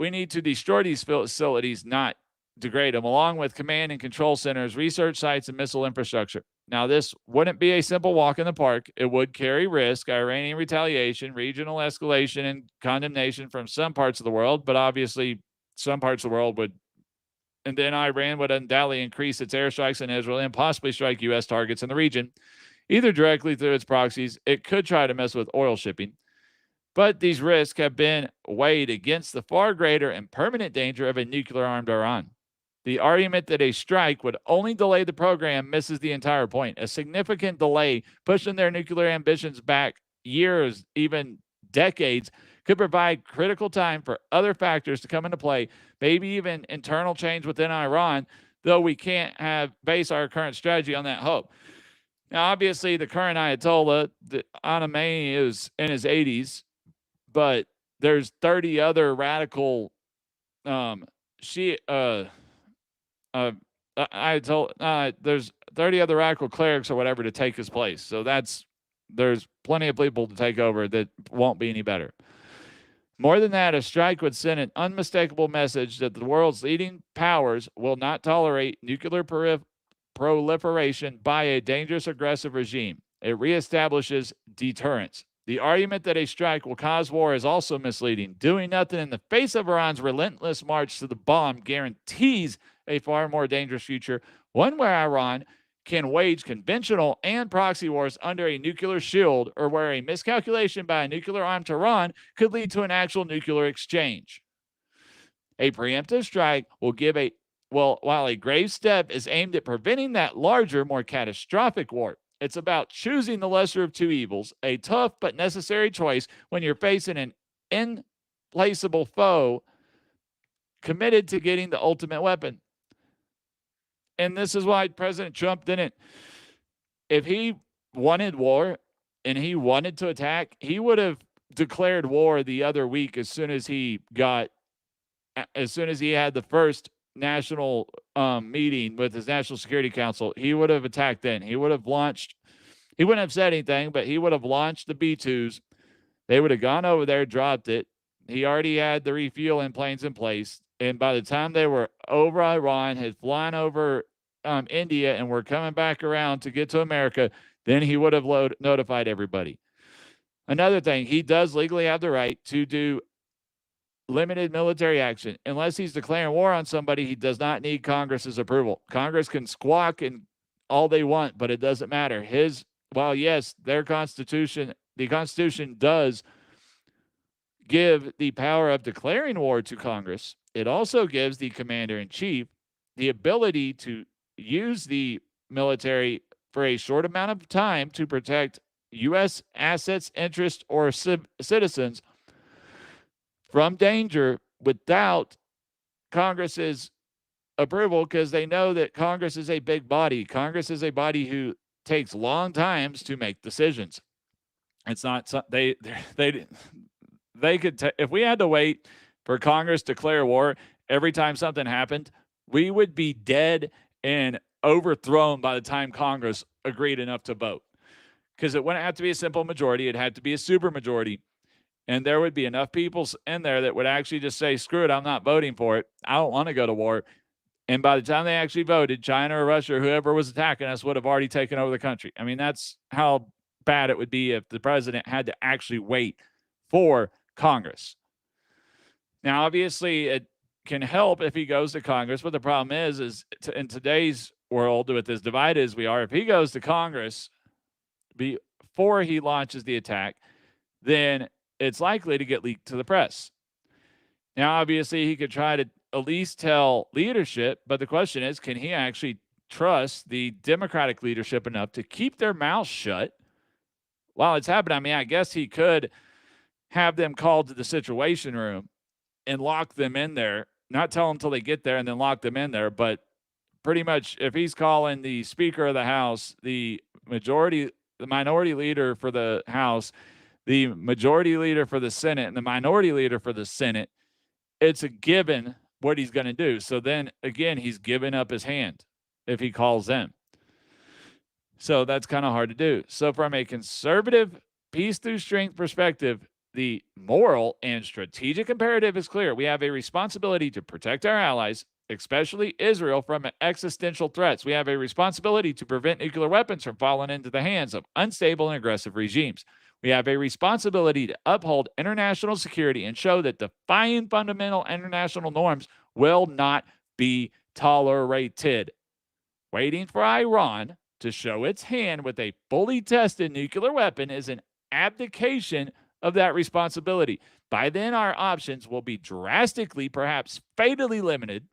need to destroy these facilities, not degrade them, along with command and control centers, research sites, and missile infrastructure. Now, this wouldn't be a simple walk in the park. It would carry risk, Iranian retaliation, regional escalation, and condemnation from some parts of the world, but obviously some parts of the world would. And then Iran would undoubtedly increase its airstrikes in Israel and possibly strike U.S. targets in the region, either directly through its proxies. It could try to mess with oil shipping. But these risks have been weighed against the far greater and permanent danger of a nuclear-armed Iran. The argument that a strike would only delay the program misses the entire point. A significant delay, pushing their nuclear ambitions back years, even decades, could provide critical time for other factors to come into play, maybe even internal change within Iran, though we can't base our current strategy on that hope. Now, obviously, the current Ayatollah, the Khamenei, is in his 80s, but there's 30 other radical there's 30 other radical clerics or whatever to take his place. So there's plenty of people to take over that won't be any better. More than that, a strike would send an unmistakable message that the world's leading powers will not tolerate nuclear proliferation by a dangerous, aggressive regime. It reestablishes deterrence. The argument that a strike will cause war is also misleading. Doing nothing in the face of Iran's relentless march to the bomb guarantees a far more dangerous future, one where Iran can wage conventional and proxy wars under a nuclear shield, or where a miscalculation by a nuclear-armed Tehran could lead to an actual nuclear exchange. A preemptive strike while a grave step is aimed at preventing that larger, more catastrophic war. It's about choosing the lesser of two evils, a tough but necessary choice when you're facing an implacable foe committed to getting the ultimate weapon. And this is why President Trump didn't. If he wanted war and he wanted to attack, he would have declared war the other week as soon as he had the first national meeting with his National Security Council. He would have attacked then. He wouldn't have said anything, but he would have launched the B-2s. They would have gone over there, dropped it. He already had the refueling planes in place. And by the time they were over Iran, had flown over India, and were coming back around to get to America, then he would have notified everybody. Another thing, he does legally have the right to do limited military action. Unless he's declaring war on somebody, he does not need Congress's approval. Congress can squawk and all they want, but it doesn't matter. Yes, their Constitution, the Constitution does give the power of declaring war to Congress. It also gives the commander-in-chief the ability to use the military for a short amount of time to protect U.S. assets, interests, or citizens from danger without Congress's approval, because they know that Congress is a big body. Congress is a body who takes long times to make decisions. It's not they could if we had to wait for Congress to declare war every time something happened, we would be dead and overthrown by the time Congress agreed enough to vote. Because it wouldn't have to be a simple majority, it had to be a super majority. And there would be enough people in there that would actually just say, screw it, I'm not voting for it. I don't want to go to war. And by the time they actually voted, China or Russia or whoever was attacking us would have already taken over the country. I mean, that's how bad it would be if the president had to actually wait for Congress. Now, obviously, it can help if he goes to Congress, but the problem is in today's world, with as divided as we are, if he goes to Congress before he launches the attack, then it's likely to get leaked to the press. Now, obviously, he could try to at least tell leadership, but the question is, can he actually trust the Democratic leadership enough to keep their mouths shut while it's happening? I mean, I guess he could have them called to the Situation Room and lock them in there, not tell them until they get there and then lock them in there. But pretty much if he's calling the Speaker of the House, the minority leader for the House, the majority leader for the Senate, and the minority leader for the Senate, it's a given what he's going to do. So then, again, he's giving up his hand if he calls them. So that's kind of hard to do. So from a conservative peace through strength perspective, the moral and strategic imperative is clear. We have a responsibility to protect our allies, especially Israel, from existential threats. We have a responsibility to prevent nuclear weapons from falling into the hands of unstable and aggressive regimes. We have a responsibility to uphold international security and show that defying fundamental international norms will not be tolerated. Waiting for Iran to show its hand with a fully tested nuclear weapon is an abdication of that responsibility. By then, our options will be drastically, perhaps fatally limited.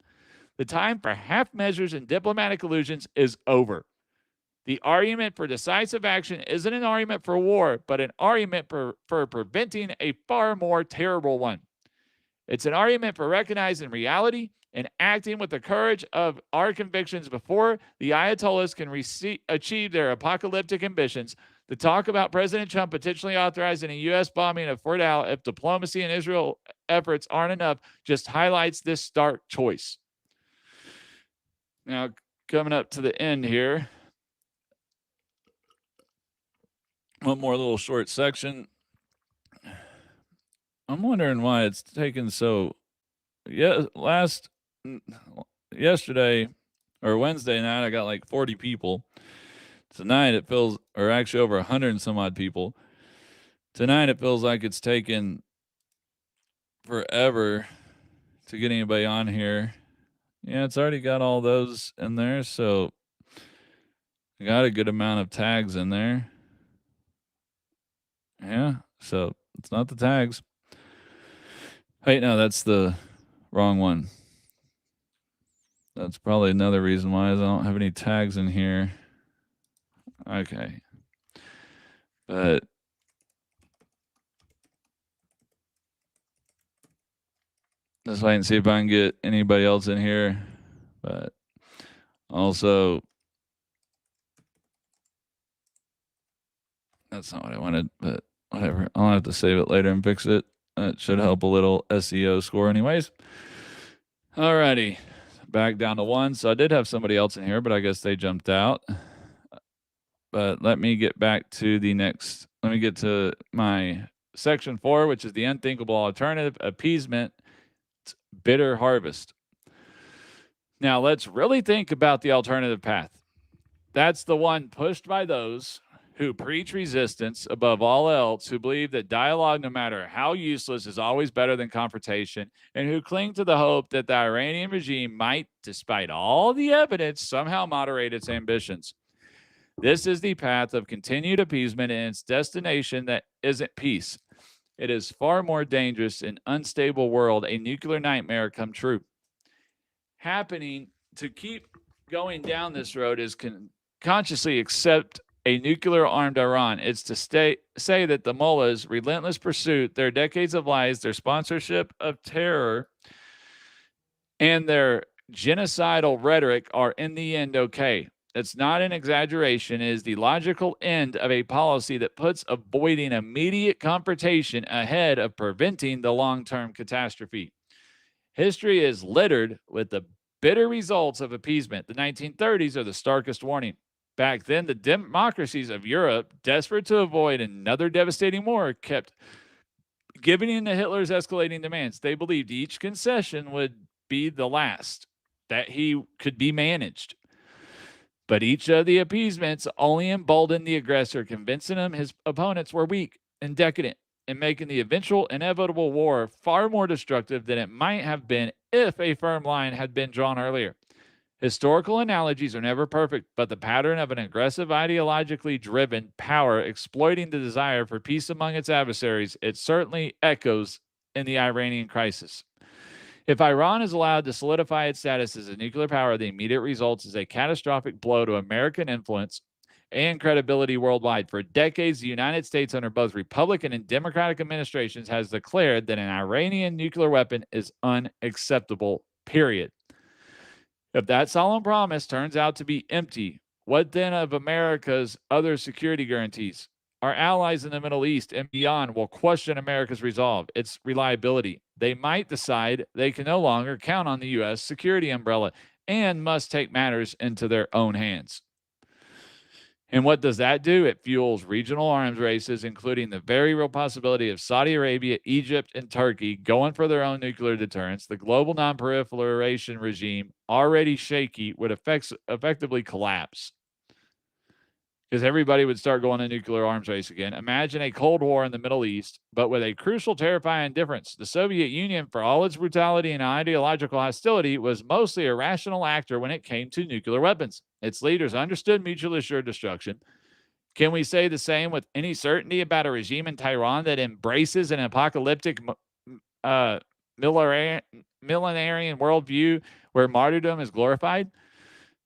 The time for half measures and diplomatic illusions is over. The argument for decisive action isn't an argument for war, but an argument for preventing a far more terrible one. It's an argument for recognizing reality and acting with the courage of our convictions before the Ayatollahs can achieve their apocalyptic ambitions. The talk about President Trump potentially authorizing a U.S. bombing of Fort Al if diplomacy and Israel efforts aren't enough just highlights this stark choice. Now, coming up to the end here, one more little short section. I'm wondering why it's taken so. Yesterday or Wednesday night, I got like 40 people. Tonight it feels, or actually over 100 and some odd people. Tonight it feels like it's taken forever to get anybody on here. Yeah, it's already got all those in there, so I got a good amount of tags in there. Yeah, so it's not the tags. Wait, no, that's the wrong one. That's probably another reason why I don't have any tags in here. Okay. But let's wait and see if I can get anybody else in here. But also, that's not what I wanted, but Whatever. I'll have to save it later and fix it. It should help a little SEO score, anyways. Alrighty. Back down to 1. So I did have somebody else in here, but I guess they jumped out. But let me get back to the next. Let me get to my section 4, which is the unthinkable alternative, appeasement, bitter harvest. Now, let's really think about the alternative path. That's the one pushed by those who preach resistance above all else, who believe that dialogue, no matter how useless, is always better than confrontation, and who cling to the hope that the Iranian regime might, despite all the evidence, somehow moderate its ambitions. This is the path of continued appeasement, and its destination that isn't peace. It is far more dangerous and unstable world, a nuclear nightmare come true. Happening to keep going down this road is consciously accept a nuclear-armed Iran. It's to say that the mullahs' relentless pursuit, their decades of lies, their sponsorship of terror, and their genocidal rhetoric are in the end okay. It's not an exaggeration. It is the logical end of a policy that puts avoiding immediate confrontation ahead of preventing the long-term catastrophe. History is littered with the bitter results of appeasement. The 1930s are the starkest warning. Back then, the democracies of Europe, desperate to avoid another devastating war, kept giving in to Hitler's escalating demands. They believed each concession would be the last, that he could be managed. But each of the appeasements only emboldened the aggressor, convincing him his opponents were weak and decadent, and making the eventual inevitable war far more destructive than it might have been if a firm line had been drawn earlier. Historical analogies are never perfect, but the pattern of an aggressive, ideologically driven power exploiting the desire for peace among its adversaries, it certainly echoes in the Iranian crisis. If Iran is allowed to solidify its status as a nuclear power, the immediate result is a catastrophic blow to American influence and credibility worldwide. For decades, the United States, under both Republican and Democratic administrations, has declared that an Iranian nuclear weapon is unacceptable, period. If that solemn promise turns out to be empty, what then of America's other security guarantees? Our allies in the Middle East and beyond will question America's resolve, its reliability. They might decide they can no longer count on the U.S. security umbrella and must take matters into their own hands. And what does that do? It fuels regional arms races, including the very real possibility of Saudi Arabia, Egypt, and Turkey going for their own nuclear deterrence. The global non-proliferation regime, already shaky, would effectively collapse, because everybody would start going to nuclear arms race again. Imagine a Cold War in the Middle East, but with a crucial, terrifying difference. The Soviet Union, for all its brutality and ideological hostility, was mostly a rational actor when it came to nuclear weapons. Its leaders understood mutually assured destruction. Can we say the same with any certainty about a regime in Tehran that embraces an apocalyptic millenarian worldview where martyrdom is glorified?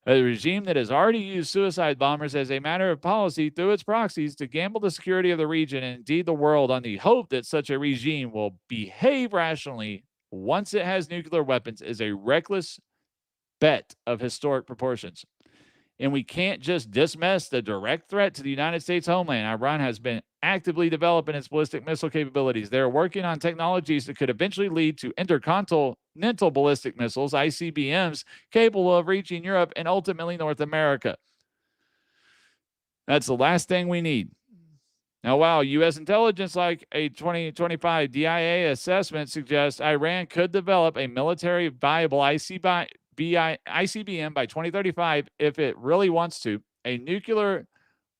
A regime that has already used suicide bombers as a matter of policy through its proxies to gamble the security of the region and indeed the world on the hope that such a regime will behave rationally once it has nuclear weapons is a reckless bet of historic proportions. And we can't just dismiss the direct threat to the United States homeland. Iran has been actively developing its ballistic missile capabilities. They're working on technologies that could eventually lead to intercontinental ballistic missiles, ICBMs, capable of reaching Europe and ultimately North America. That's the last thing we need. Now, while U.S. intelligence, like a 2025 DIA assessment, suggests Iran could develop a military viable ICBM by 2035 if it really wants to, a nuclear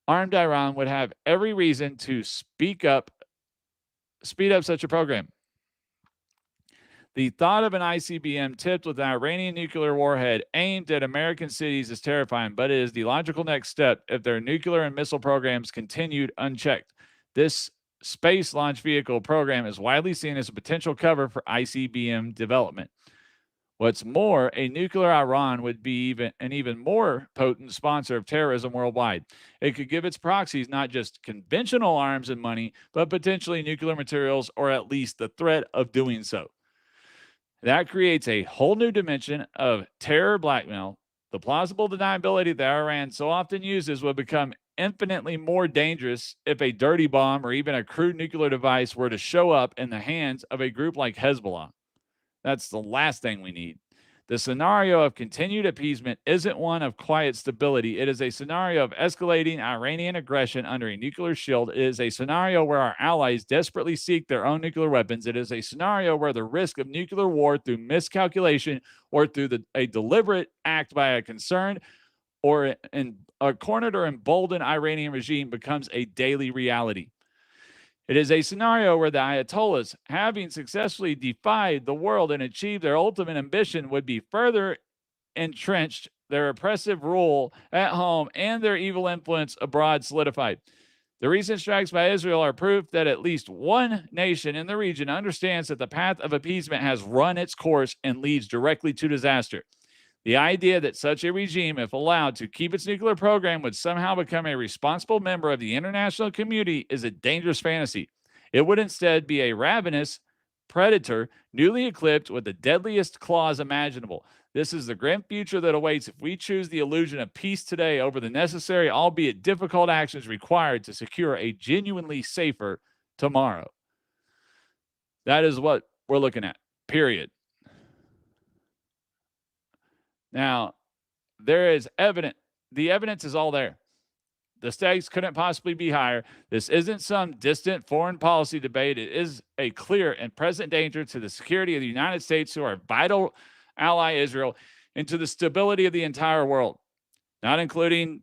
armed Iran would have every reason to speed up such a program. The thought of an ICBM tipped with an Iranian nuclear warhead aimed at American cities is terrifying, but it is the logical next step if their nuclear and missile programs continued unchecked. This space launch vehicle program is widely seen as a potential cover for ICBM development. What's more, a nuclear Iran would be an even more potent sponsor of terrorism worldwide. It could give its proxies not just conventional arms and money, but potentially nuclear materials, or at least the threat of doing so. That creates a whole new dimension of terror blackmail. The plausible deniability that Iran so often uses would become infinitely more dangerous if a dirty bomb or even a crude nuclear device were to show up in the hands of a group like Hezbollah. That's the last thing we need. The scenario of continued appeasement isn't one of quiet stability. It is a scenario of escalating Iranian aggression under a nuclear shield. It is a scenario where our allies desperately seek their own nuclear weapons. It is a scenario where the risk of nuclear war through miscalculation or through a deliberate act by a concerned or a cornered or emboldened Iranian regime becomes a daily reality. It is a scenario where the Ayatollahs, having successfully defied the world and achieved their ultimate ambition, would be further entrenched, their oppressive rule at home and their evil influence abroad solidified. The recent strikes by Israel are proof that at least one nation in the region understands that the path of appeasement has run its course and leads directly to disaster. The idea that such a regime, if allowed to keep its nuclear program, would somehow become a responsible member of the international community is a dangerous fantasy. It would instead be a ravenous predator, newly equipped with the deadliest claws imaginable. This is the grim future that awaits if we choose the illusion of peace today over the necessary, albeit difficult, actions required to secure a genuinely safer tomorrow. That is what we're looking at, period. Now, there is evidence. The evidence is all there. The stakes couldn't possibly be higher. This isn't some distant foreign policy debate. It is a clear and present danger to the security of the United States, who are vital ally Israel, and to the stability of the entire world, not including,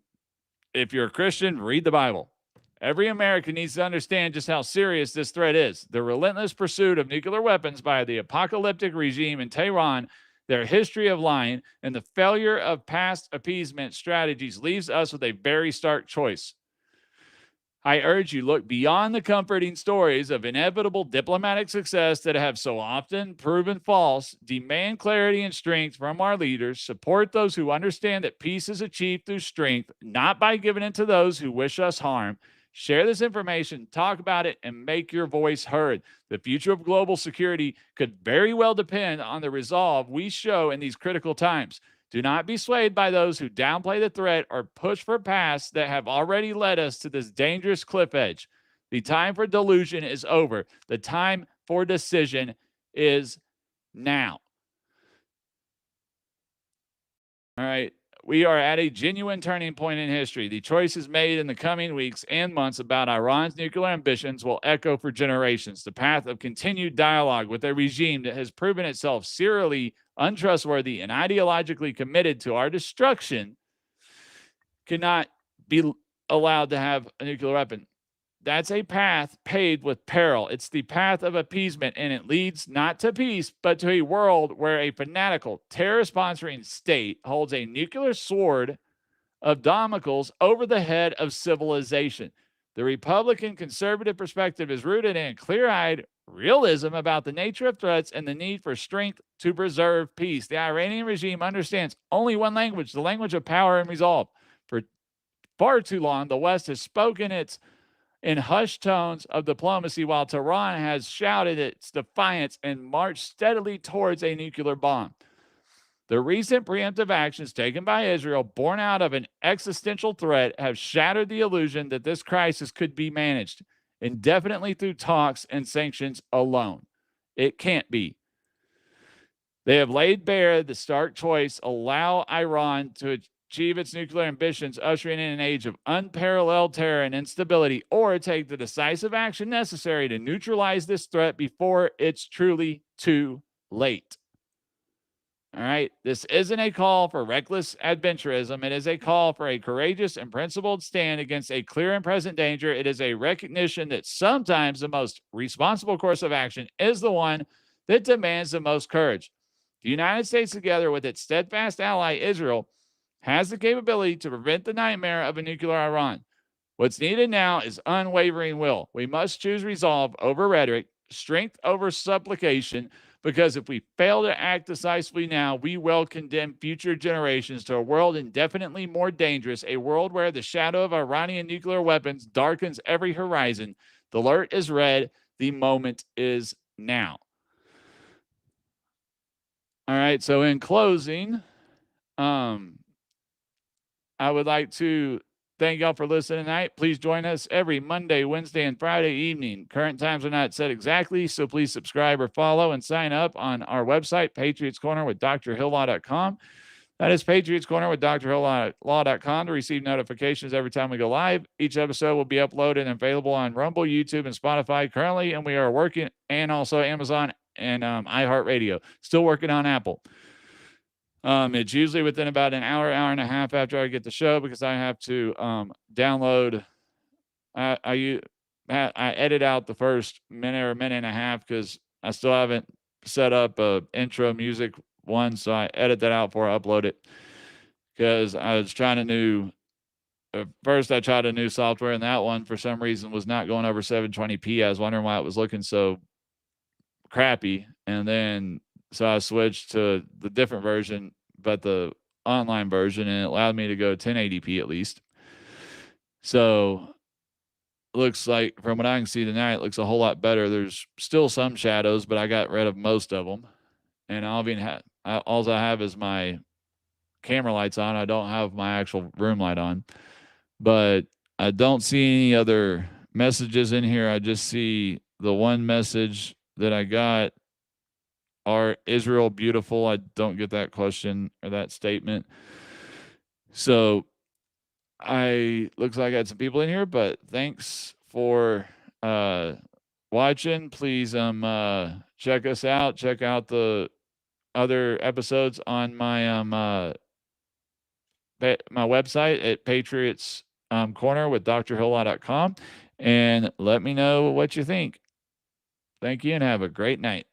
if you're a Christian, read the Bible. Every American needs to understand just how serious this threat is. The relentless pursuit of nuclear weapons by the apocalyptic regime in Tehran, their history of lying, and the failure of past appeasement strategies leaves us with a very stark choice. I urge you, look beyond the comforting stories of inevitable diplomatic success that have so often proven false. Demand clarity and strength from our leaders. Support those who understand that peace is achieved through strength, not by giving it to those who wish us harm. Share this information, talk about it, and make your voice heard. The future of global security could very well depend on the resolve we show in these critical times. Do not be swayed by those who downplay the threat or push for paths that have already led us to this dangerous cliff edge. The time for delusion is over. The time for decision is now. All right. We are at a genuine turning point in history. The choices made in the coming weeks and months about Iran's nuclear ambitions will echo for generations. The path of continued dialogue with a regime that has proven itself serially untrustworthy and ideologically committed to our destruction cannot be allowed to have a nuclear weapon. That's a path paved with peril. It's the path of appeasement, and it leads not to peace, but to a world where a fanatical, terror-sponsoring state holds a nuclear sword of Damocles over the head of civilization. The Republican conservative perspective is rooted in clear-eyed realism about the nature of threats and the need for strength to preserve peace. The Iranian regime understands only one language, the language of power and resolve. For far too long, the West has spoken in hushed tones of diplomacy, while Tehran has shouted its defiance and marched steadily towards a nuclear bomb. The recent preemptive actions taken by Israel, born out of an existential threat, have shattered the illusion that this crisis could be managed indefinitely through talks and sanctions alone. It can't be. They have laid bare the stark choice: allow Iran to achieve its nuclear ambitions, ushering in an age of unparalleled terror and instability, or take the decisive action necessary to neutralize this threat before it's truly too late. All right. This isn't a call for reckless adventurism. It is a call for a courageous and principled stand against a clear and present danger. It is a recognition that sometimes the most responsible course of action is the one that demands the most courage. The United States, together with its steadfast ally Israel, has the capability to prevent the nightmare of a nuclear Iran. What's needed now is unwavering will. We must choose resolve over rhetoric, strength over supplication, because if we fail to act decisively now, we will condemn future generations to a world indefinitely more dangerous, a world where the shadow of Iranian nuclear weapons darkens every horizon. The alert is red. The moment is now. All right, so in closing, I would like to thank y'all for listening tonight. Please join us every Monday, Wednesday, and Friday evening. Current times are not set exactly, so please subscribe or follow and sign up on our website, Patriots Corner with drhillaw.com. That is Patriots Corner with drhillaw.com to receive notifications every time we go live. Each episode will be uploaded and available on Rumble, YouTube, and Spotify currently, and we are working, and also Amazon and iHeartRadio. Still working on Apple. It's usually within about an hour and a half after I get the show because I have to download. I edit out the first minute or minute and a half because I still haven't set up a intro music one, so I edit that out before I upload it because I was trying a new. First, I tried a new software, and that one for some reason was not going over 720p. I was wondering why it was looking so crappy, and then so I switched to the different version, but the online version, and it allowed me to go 1080p at least. So looks like from what I can see tonight, it looks a whole lot better. There's still some shadows, but I got rid of most of them. And all I have is my camera lights on. I don't have my actual room light on. But I don't see any other messages in here. I just see the one message that I got. Are Israel beautiful? I don't get that question or that statement. So looks like I had some people in here, but thanks for watching. Please check us out. Check out the other episodes on my my website at Patriots Corner with drhillaw.com, and let me know what you think. Thank you and have a great night.